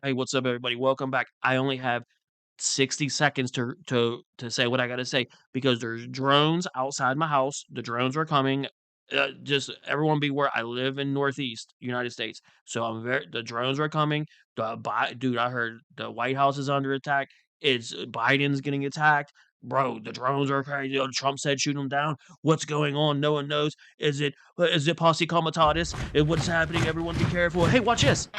Hey, what's up, everybody? Welcome back. I only have 60 seconds to say what I gotta say because there's drones outside my house. The drones are coming. Just everyone beware. I live in Northeast United States, so the drones are coming. Dude, I heard the White House is under attack. It's Biden's getting attacked. Bro, the drones are crazy. Trump said shoot them down. What's going on? No one knows. Is it posse comitatus? What's happening? Everyone be careful. Hey, watch this.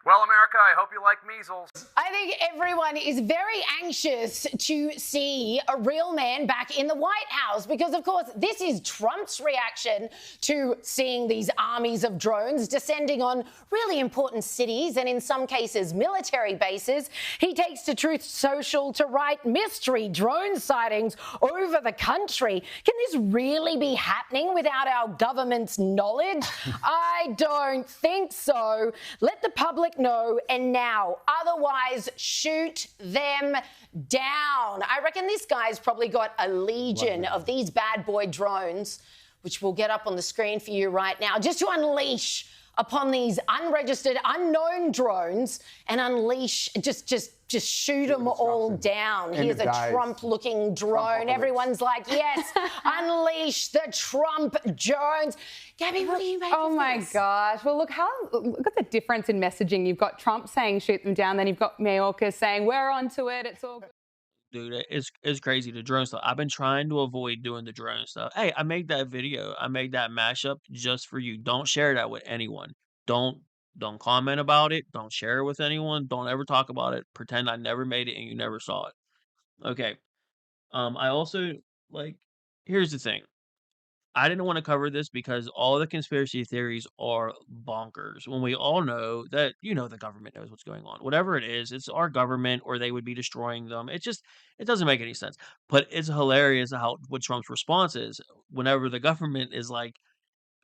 Well, America, I hope you like measles. I think everyone is very anxious to see a real man back in the White House because, of course, this is Trump's reaction to seeing these armies of drones descending on really important cities and, in some cases, military bases. He takes to Truth Social to write mystery drone sightings over the country. Can this really be happening without our government's knowledge? I don't think so. Let the public know, and now. Otherwise, shoot them down. I reckon this guy's probably got a legion of these bad boy drones, which we'll get up on the screen for you right now, just to unleash upon these unregistered, unknown drones and unleash, just shoot them all down. Here's a Trump-looking drone. Everyone's like, yes, unleash the Trump drones. Gabby, what do you make of this? Oh my gosh. Well, look at the difference in messaging. You've got Trump saying shoot them down, then you've got Mayorkas saying we're onto it, it's all good. Dude, it's crazy, the drone stuff. I've been trying to avoid doing the drone stuff. Hey, I made that video. I made that mashup just for you. Don't share that with anyone. Don't don't comment about it. Don't share it with anyone. Don't ever talk about it. Pretend I never made it and you never saw it. Okay. I also like here's the thing. I didn't want to cover this because all the conspiracy theories are bonkers. When we all know that, the government knows what's going on. Whatever it is, it's our government or they would be destroying them. It doesn't make any sense. But it's hilarious how what Trump's response is whenever the government is like,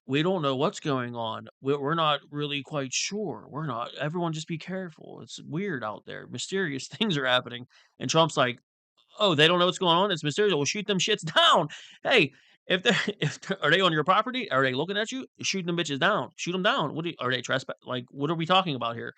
we don't know what's going on. We're not really quite sure. We're not. Everyone just be careful. It's weird out there. Mysterious things are happening. And Trump's like, "Oh, they don't know what's going on? It's mysterious. Well, shoot them shits down." Hey, if they if they are they on your property? Are they looking at you? Shoot them bitches down. Shoot them down. Are they trespass? Like, what are we talking about here?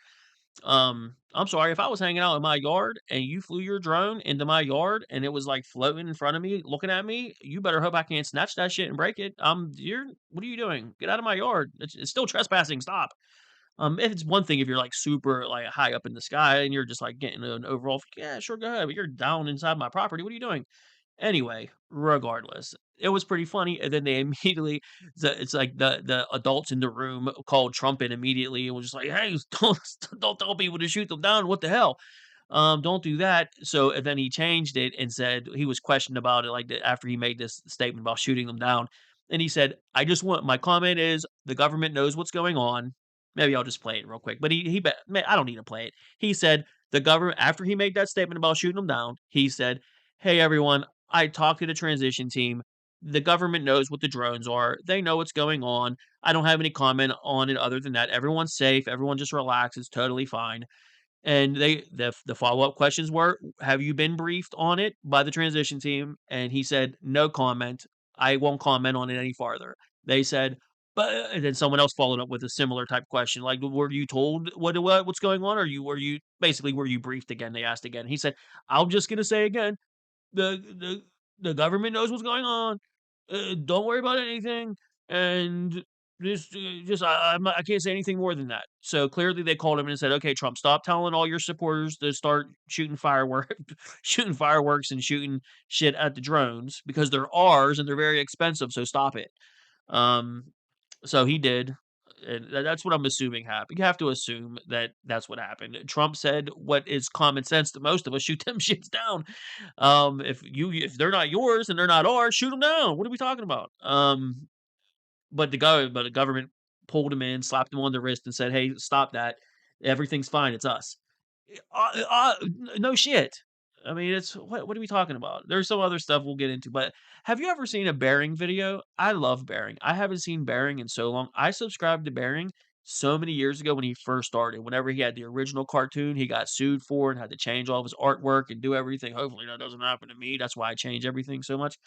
I'm sorry, if I was hanging out in my yard and you flew your drone into my yard and it was, like, floating in front of me, looking at me, you better hope I can't snatch that shit and break it. You're what are you doing? Get out of my yard. It's still trespassing. Stop. If it's one thing if you're, like, super, like, high up in the sky and you're just, like, getting an overall, "Yeah, sure, go ahead," but you're down inside my property. What are you doing? Anyway, regardless, it was pretty funny, and then they immediately it's like the adults in the room called Trump in immediately and was just like, "Hey, don't tell people to shoot them down. What the hell? Don't do that." So, and then he changed it and said he was questioned about it, like, after he made this statement about shooting them down, and he said, "I just want my comment is the government knows what's going on." Maybe I'll just play it real quick, but I don't need to play it. He said, "The government," after he made that statement about shooting them down, he said, "Hey, everyone, I talked to the transition team. The government knows what the drones are. They know what's going on. I don't have any comment on it other than that. Everyone's safe. Everyone just relax. It's totally fine." And the follow-up questions were, "Have you been briefed on it by the transition team?" And he said, "No comment. I won't comment on it any farther." They said, But and then someone else followed up with a similar type question, like, "Were you told what's going on? Or were you briefed again?" They asked again. He said, "I'm just gonna say again, the the the government knows what's going on. Don't worry about anything, and just I can't say anything more than that." So clearly, they called him and said, "Okay, Trump, stop telling all your supporters to start shooting shooting fireworks and shooting shit at the drones because they're ours and they're very expensive. So stop it." Um, so he did. And that's what I'm assuming happened. You have to assume that that's what happened. Trump said what is common sense to most of us: shoot them shits down. If they're not yours and they're not ours, shoot them down. What are we talking about? But the government pulled him in, slapped him on the wrist, and said, "Hey, stop that. Everything's fine. It's us." No shit. I mean, it's what are we talking about? There's some other stuff we'll get into, but have you ever seen a Bearing video? I love Bearing. I haven't seen Bearing in so long. I subscribed to Bearing so many years ago when he first started. Whenever he had the original cartoon, he got sued for and had to change all of his artwork and do everything. Hopefully that doesn't happen to me. That's why I change everything so much.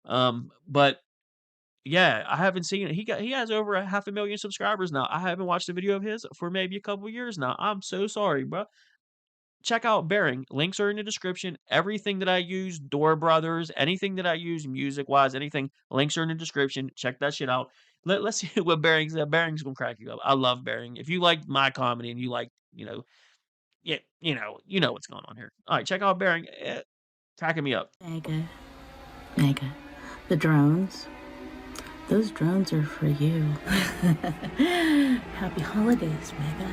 But yeah, I haven't seen it. He has over a 500,000 subscribers now. I haven't watched a video of his for maybe a couple years now. I'm so sorry, bro. Check out Bearing. Links are in the description. Everything that I use, Door Brothers, anything that I use music-wise, anything, links are in the description. Check that shit out. Let's see what Bearing said. Bearing's gonna crack you up. I love Bearing. If you like my comedy and you like, yeah, you know what's going on here. All right, check out Bearing. Cracking me up. Mega, Mega, the drones. Those drones are for you. Happy holidays, Mega.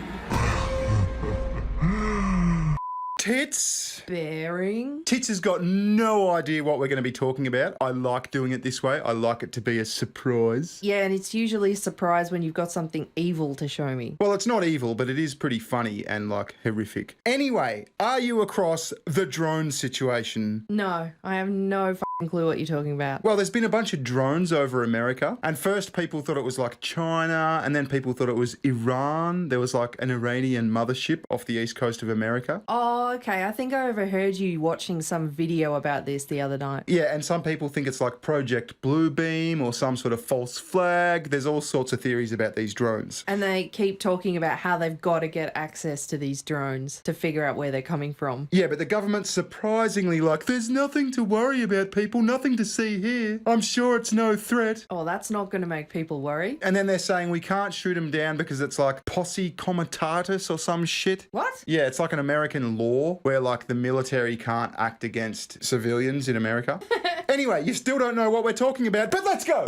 Tits. Bearing. Tits has got no idea what we're going to be talking about. I like doing it this way. I like it to be a surprise. Yeah, and it's usually a surprise when you've got something evil to show me. Well, it's not evil, but it is pretty funny and like horrific. Anyway, are you across the drone situation? No, I have no fucking clue what you're talking about. Well, there's been a bunch of drones over America, and first people thought it was like China, and then people thought it was Iran. There was like an Iranian mothership off the east coast of America. Oh, okay. I think I overheard you watching some video about this the other night. Yeah, and some people think it's like Project Bluebeam or some sort of false flag. There's all sorts of theories about these drones. And they keep talking about how they've got to get access to these drones to figure out where they're coming from. Yeah, but the government's surprisingly like, there's nothing to worry about, people, nothing to see here. I'm sure it's no threat. Oh, that's not going to make people worry. And then they're saying we can't shoot them down because it's like posse comitatus or some shit. What? Yeah, it's like an American law where like the military can't act against civilians in America. Anyway, you still don't know what we're talking about, but let's go.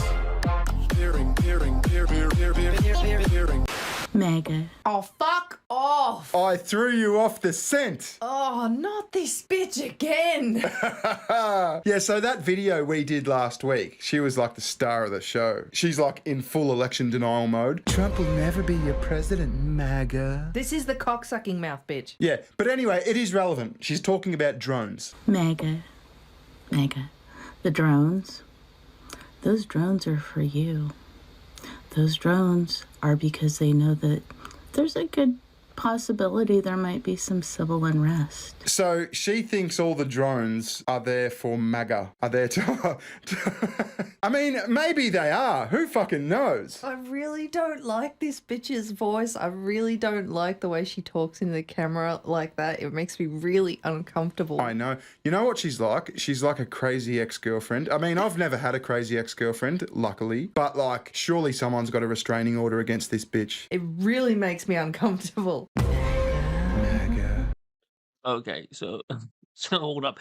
Mega. Oh, fuck off. I threw you off the scent. Oh, not this bitch again. Yeah, so that video we did last week, she was like the star of the show. She's like in full election denial mode. Trump will never be your president, MAGA. This is the cocksucking mouth bitch. Yeah, but anyway, it is relevant. She's talking about drones. Mega, Mega, the drones. Those drones are for you. Those drones are because they know that there's a good possibility there might be some civil unrest. So she thinks all the drones are there for MAGA. Are there to... I mean, maybe they are. Who fucking knows? I really don't like this bitch's voice. I really don't like the way she talks into the camera like that. It makes me really uncomfortable. I know. You know what she's like? She's like a crazy ex-girlfriend. I mean, I've never had a crazy ex-girlfriend, luckily. But like, surely someone's got a restraining order against this bitch. It really makes me uncomfortable. MAGA. Okay, so so hold up.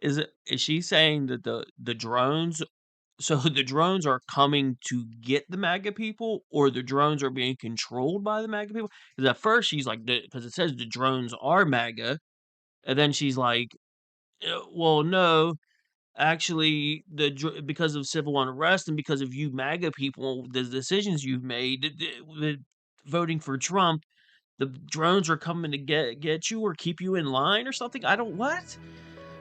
Is she saying that the drones so the drones are coming to get the MAGA people, or the drones are being controlled by the MAGA people? Because at first she's like, because it says the drones are MAGA, and then she's like, well, no, actually, because of civil unrest and because of you MAGA people, the decisions you've made, with voting for Trump, the drones are coming to get you or keep you in line or something. I don't what.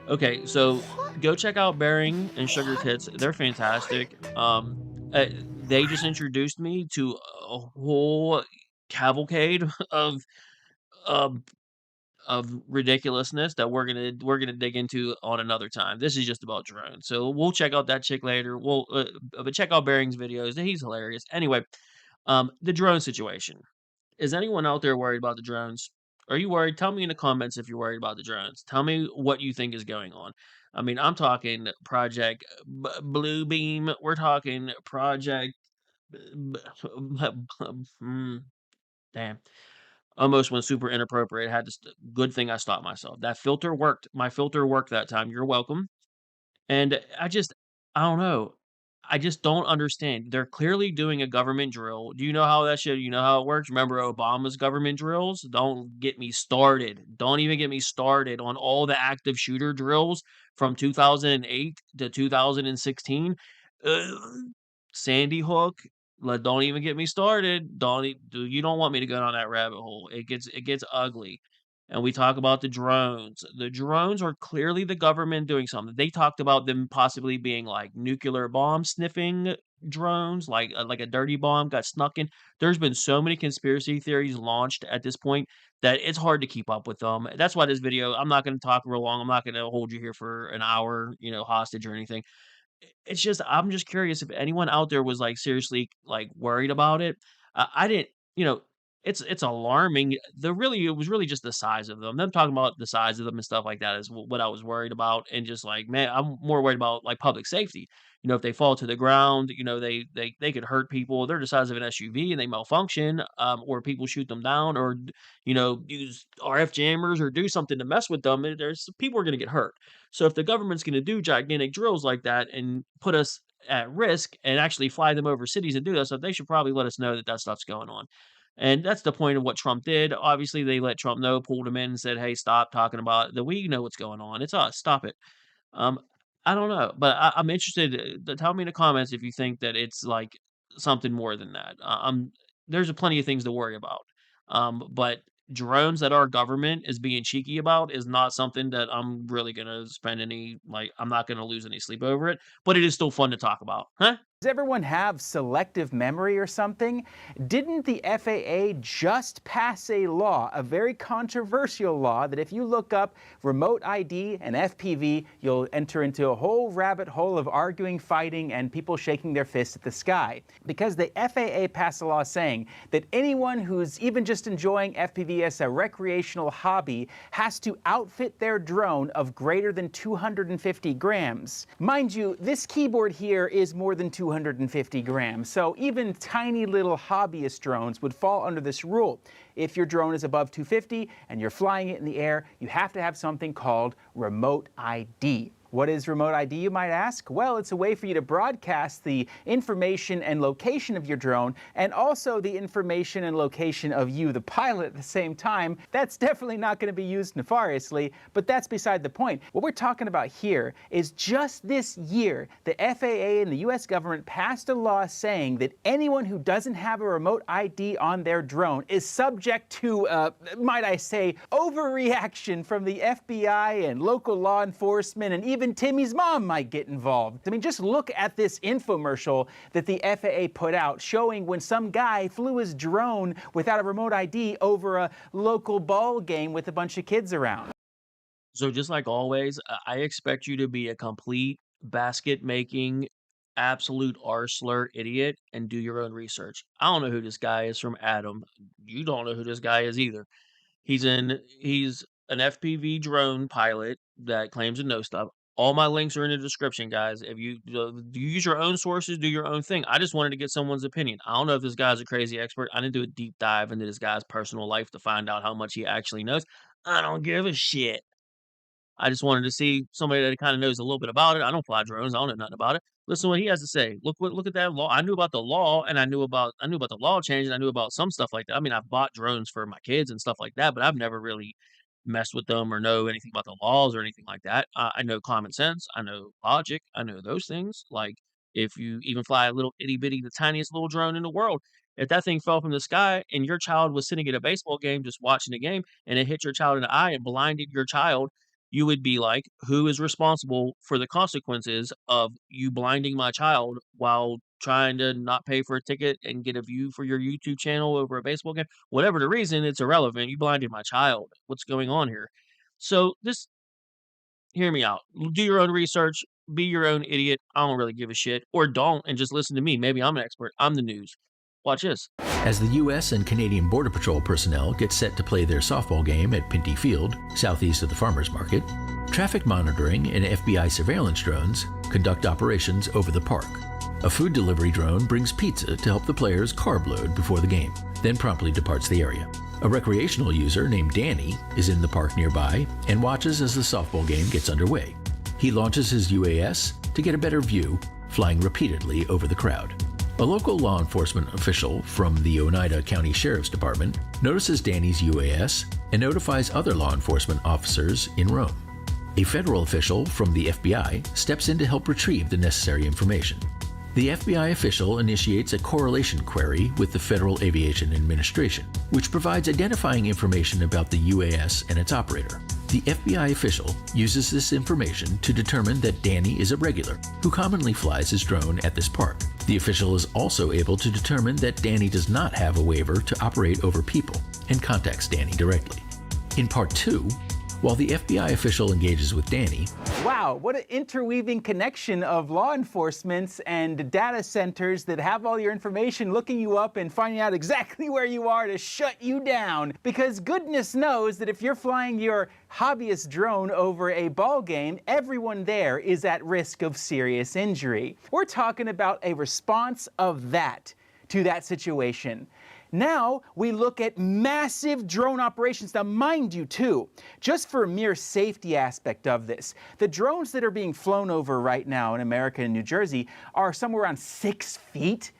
Okay, so go check out Bearing and Sugar Tits. They're fantastic. They just introduced me to a whole cavalcade um, of ridiculousness that we're gonna dig into on another time. This is just about drones, so we'll check out that chick later. But check out Bearing's videos. He's hilarious. Anyway, The drone situation. Is anyone out there worried about the drones? Are you worried? Tell me in the comments if you're worried about the drones. Tell me what you think is going on. I mean, I'm talking Project Blue Beam. We're talking Project. b- mm, Damn. Almost went super inappropriate. Had to. Good thing I stopped myself. That filter worked. My filter worked that time. You're welcome. And I don't know. I just don't understand. They're clearly doing a government drill. Do you know how that shit you know how it works? Remember Obama's government drills? Don't get me started. Don't even get me started on all the active shooter drills from 2008 to 2016. Ugh, Sandy Hook. Don't even get me started. You don't want me to go down that rabbit hole. It gets ugly. And we talk about the drones. The drones are clearly the government doing something. They talked about them possibly being like nuclear bomb sniffing drones, like a dirty bomb got snuck in. There's been so many conspiracy theories launched at this point that it's hard to keep up with them. That's why this video, I'm not going to talk real long. I'm not going to hold you here for an hour, hostage or anything. It's just I'm just curious if anyone out there was, like, seriously, like, worried about it. I didn't you know, it's alarming. It was really just the size of them. Them talking about the size of them and stuff like that is what I was worried about, and just like, man, I'm more worried about, like, public safety. If they fall to the ground, they could hurt people. They're the size of an SUV and they malfunction, or people shoot them down or, use RF jammers or do something to mess with them, there's people are gonna get hurt. So if the government's gonna do gigantic drills like that and put us at risk and actually fly them over cities and do that stuff, they should probably let us know that that stuff's going on. And that's the point of what Trump did. Obviously, they let Trump know, pulled him in and said, "Hey, stop talking about it. We know what's going on. It's us. Stop it." Um, I don't know, but I'm interested. Tell me in the comments if you think that it's like something more than that. There's plenty of things to worry about. But drones that our government is being cheeky about is not something that I'm really gonna spend any like. I'm not gonna lose any sleep over it. But it is still fun to talk about, huh? Does everyone have selective memory or something? Didn't the FAA just pass a law, a very controversial law, that if you look up remote ID and FPV, you'll enter into a whole rabbit hole of arguing, fighting, and people shaking their fists at the sky? Because the FAA passed a law saying that anyone who's even just enjoying FPV as a recreational hobby has to outfit their drone of greater than 250 grams. Mind you, this keyboard here is more than 250 grams, so even tiny little hobbyist drones would fall under this rule. If your drone is above 250 and you're flying it in the air, you have to have something called remote ID. What is remote ID, you might ask? Well, it's a way for you to broadcast the information and location of your drone, and also the information and location of you, the pilot, at the same time. That's definitely not going to be used nefariously, but that's beside the point. What we're talking about here is just this year, the FAA and the US government passed a law saying that anyone who doesn't have a remote ID on their drone is subject to, might I say, overreaction from the FBI and local law enforcement, and even Timmy's mom might get involved. I mean, just look at this infomercial that the FAA put out showing when some guy flew his drone without a remote ID over a local ball game with a bunch of kids around. So just like always, I expect you to be a complete basket making, absolute arsler idiot and do your own research. I don't know who this guy is from Adam. You don't know who this guy is either. He's an FPV drone pilot that claims to know stuff. All my links are in the description, guys. If you do you use your own sources, do your own thing. I just wanted to get someone's opinion. I don't know if this guy's a crazy expert. I didn't do a deep dive into this guy's personal life to find out how much he actually knows. I don't give a shit. I just wanted to see somebody that kinda knows a little bit about it. I don't fly drones, I don't know nothing about it. Listen to what he has to say. Look at that law. I knew about the law, and I knew about the law change, and I knew about some stuff like that. I mean, I've bought drones for my kids and stuff like that, but I've never really messed with them or know anything about the laws or anything like that. I know common sense, I know logic, I know those things. Like, if you even fly a little itty bitty, the tiniest little drone in the world, if that thing fell from the sky and your child was sitting at a baseball game just watching the game and it hit your child in the eye and blinded your child, you would be like, "Who is responsible for the consequences of you blinding my child while trying to not pay for a ticket and get a view for your YouTube channel over a baseball game?" Whatever the reason, it's irrelevant. You blinded my child. What's going on here? So this hear me out. Do your own research. Be your own idiot. I don't really give a shit. Or don't and just listen to me. Maybe I'm an expert. I'm the news. Watch this. As the U.S. and Canadian Border Patrol personnel get set to play their softball game at Pinty Field, southeast of the farmers market, traffic monitoring and FBI surveillance drones conduct operations over the park. A food delivery drone brings pizza to help the players carb load before the game, then promptly departs the area. A recreational user named Danny is in the park nearby and watches as the softball game gets underway. He launches his UAS to get a better view, flying repeatedly over the crowd. A local law enforcement official from the Oneida County Sheriff's Department notices Danny's UAS and notifies other law enforcement officers in Rome. A federal official from the FBI steps in to help retrieve the necessary information. The FBI official initiates a correlation query with the Federal Aviation Administration, which provides identifying information about the UAS and its operator. The FBI official uses this information to determine that Danny is a regular who commonly flies his drone at this park. The official is also able to determine that Danny does not have a waiver to operate over people and contacts Danny directly. In part 2, while the FBI official engages with Danny. Wow, what an interweaving connection of law enforcements and data centers that have all your information looking you up and finding out exactly where you are to shut you down. Because goodness knows that if you're flying your hobbyist drone over a ball game, everyone there is at risk of serious injury. We're talking about a response of that to that situation. Now we look at massive drone operations. Now mind you too, just for a mere safety aspect of this, the drones that are being flown over right now in America and New Jersey are somewhere around 6 feet.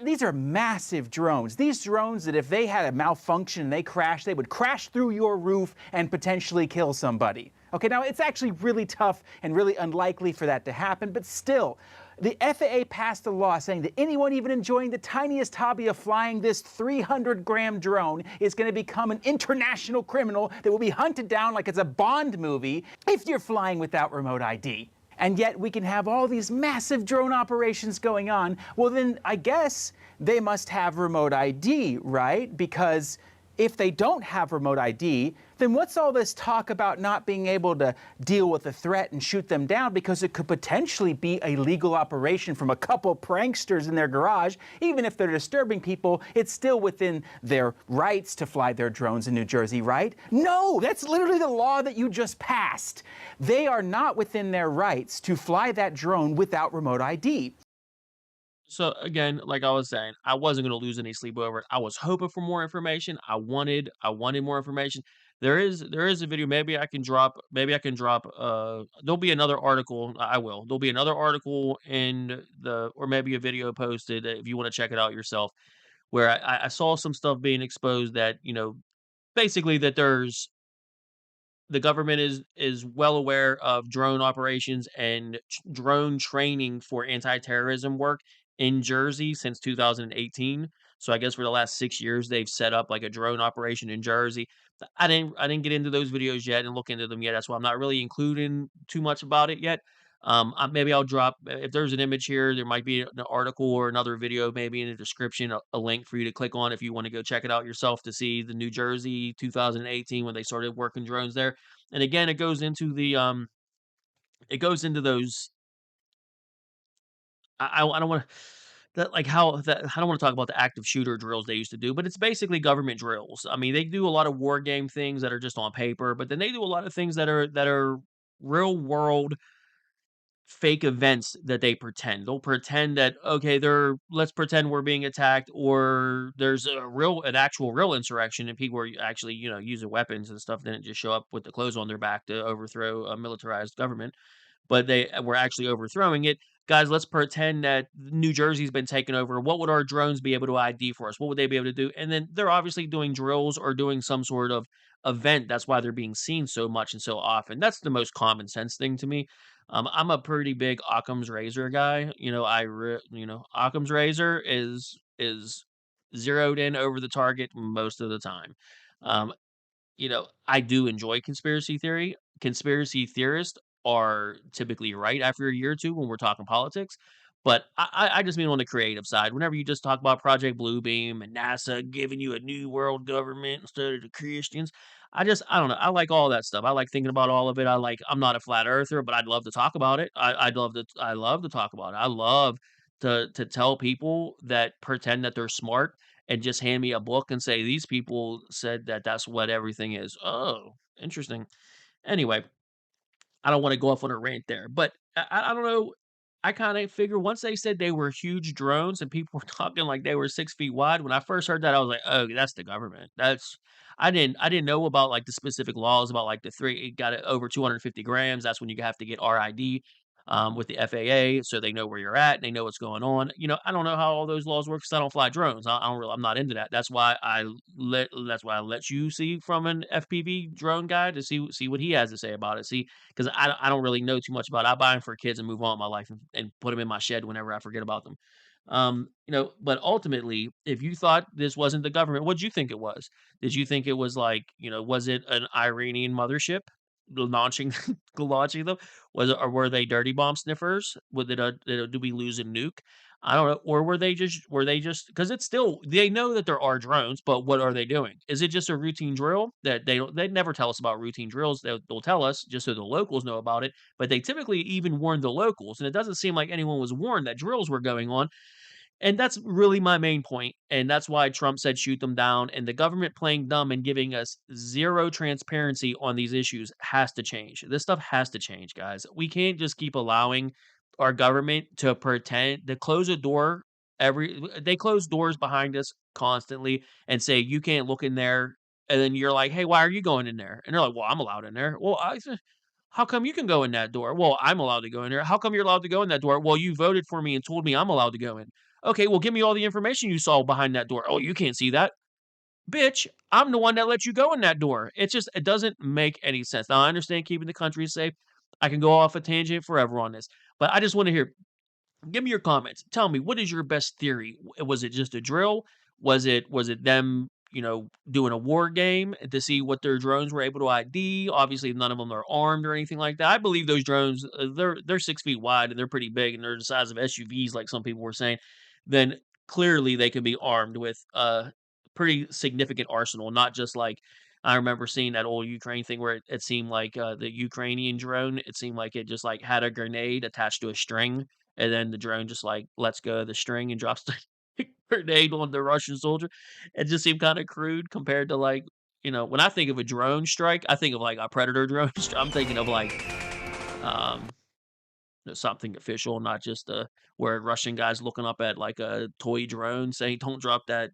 These are massive drones. These drones that if they had a malfunction and they crashed, they would crash through your roof and potentially kill somebody. Okay, now it's actually really tough and really unlikely for that to happen, but still, the FAA passed a law saying that anyone even enjoying the tiniest hobby of flying this 300-gram drone is going to become an international criminal that will be hunted down like it's a Bond movie if you're flying without remote ID. And yet we can have all these massive drone operations going on. Well, then I guess they must have remote ID, right? Because if they don't have remote ID, then what's all this talk about not being able to deal with a threat and shoot them down because it could potentially be a legal operation from a couple pranksters in their garage? Even if they're disturbing people, it's still within their rights to fly their drones in New Jersey, right? No, that's literally the law that you just passed. They are not within their rights to fly that drone without remote ID. So again, like I was saying, I wasn't gonna lose any sleep over it. I was hoping for more information. I wanted more information. There is a video. Maybe I can drop. There'll be another article. I will. There'll be another article in the or maybe a video posted if you want to check it out yourself. Where I saw some stuff being exposed that basically that the government is well aware of drone operations and drone training for anti-terrorism work in Jersey since 2018. So I guess for the last 6 years they've set up like a drone operation in Jersey. I didn't get into those videos yet and look into them yet. That's why I'm not really including too much about it yet. Maybe I'll drop if there's an image here. There might be an article or another video, maybe in the description, a link for you to click on if you want to go check it out yourself to see the New Jersey 2018 when they started working drones there. And again, it goes into those. I don't want to that like how that I don't want to talk about the active shooter drills they used to do, but it's basically government drills. I mean, they do a lot of war game things that are just on paper, but then they do a lot of things that are real world fake events that they pretend. They'll pretend that, okay, let's pretend we're being attacked or there's an actual real insurrection and people are actually, using weapons and stuff, didn't just show up with the clothes on their back to overthrow a militarized government, but they were actually overthrowing it. Guys, let's pretend that New Jersey's been taken over. What would our drones be able to ID for us? What would they be able to do? And then they're obviously doing drills or doing some sort of event. That's why they're being seen so much and so often. That's the most common sense thing to me. I'm a pretty big Occam's razor guy. Occam's razor is zeroed in over the target most of the time. Um, I do enjoy conspiracy theory. Conspiracy theorists are typically right after a year or two when we're talking politics. But I just mean on the creative side. Whenever you just talk about Project Bluebeam and NASA giving you a new world government instead of the Christians, I don't know. I like all that stuff. I like thinking about all of it. I'm not a flat earther, but I'd love to talk about it. I love to talk about it. I love to tell people that pretend that they're smart and just hand me a book and say, "These people said that that's what everything is." Oh, interesting. Anyway, I don't wanna go off on a rant there, but I don't know. I kinda figure once they said they were huge drones and people were talking like they were 6 feet wide, when I first heard that, I was like, "Oh, that's the government." That's I didn't know about, like, the specific laws about, like, the 3 it got it over 250 grams, that's when you have to get RID, with the FAA, so they know where you're at, they know what's going on. I don't know how all those laws work 'cause I don't fly drones. I don't really I'm not into that. That's why I let you see from an FPV drone guy to see what he has to say about it. See, 'cause I don't really know too much about it. I buy them for kids and move on with my life and put them in my shed whenever I forget about them. But ultimately, if you thought this wasn't the government, what'd you think it was? Did you think it was like, was it an Iranian mothership launching launching them? Was it or were they dirty bomb sniffers? Did we lose a nuke? I don't know. Or were they just because it's still they know that there are drones, but what are they doing? Is it just a routine drill that they never tell us about routine drills. They'll tell us just so the locals know about it, but they typically even warn the locals, and it doesn't seem like anyone was warned that drills were going on. And that's really my main point, and that's why Trump said shoot them down, and the government playing dumb and giving us 0 transparency on these issues has to change. This stuff has to change, guys. We can't just keep allowing our government to pretend to close a door they close doors behind us constantly and say, "You can't look in there," and then you're like, "Hey, why are you going in there?" And they're like, "Well, I'm allowed in there." "Well, how come you can go in that door?" "Well, I'm allowed to go in there." "How come you're allowed to go in that door?" "Well, you voted for me and told me I'm allowed to go in." "Okay, well, give me all the information you saw behind that door." "Oh, you can't see that." "Bitch, I'm the one that let you go in that door." It doesn't make any sense. Now, I understand keeping the country safe. I can go off a tangent forever on this, but I just wanna hear give me your comments. Tell me, what is your best theory? Was it just a drill? Was it them, doing a war game to see what their drones were able to ID? Obviously, none of them are armed or anything like that. I believe those drones, they're 6 feet wide and they're pretty big and they're the size of SUVs, like some people were saying. Then clearly they can be armed with a pretty significant arsenal, not just like I remember seeing that old Ukraine thing where it seemed like the Ukrainian drone. It seemed like it just like had a grenade attached to a string and then the drone just, like, lets go of the string and drops the grenade on the Russian soldier. It just seemed kinda crude compared to, like, when I think of a drone strike, I think of, like, a Predator drone I'm thinking of, like, um, something official, not just, where a Russian guy's looking up at, like, a toy drone saying, "Don't drop that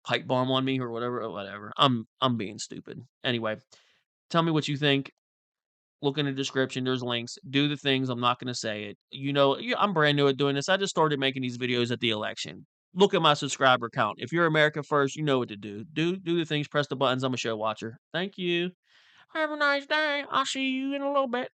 pipe bomb on me," or whatever. I'm being stupid. Anyway, tell me what you think. Look in the description, there's links. Do the things, I'm not gonna say it. I'm brand new at doing this. I just started making these videos at the election. Look at my subscriber count. If you're America first, you know what to do. Do the things, press the buttons. I'm a show watcher. Thank you. Have a nice day. I'll see you in a little bit.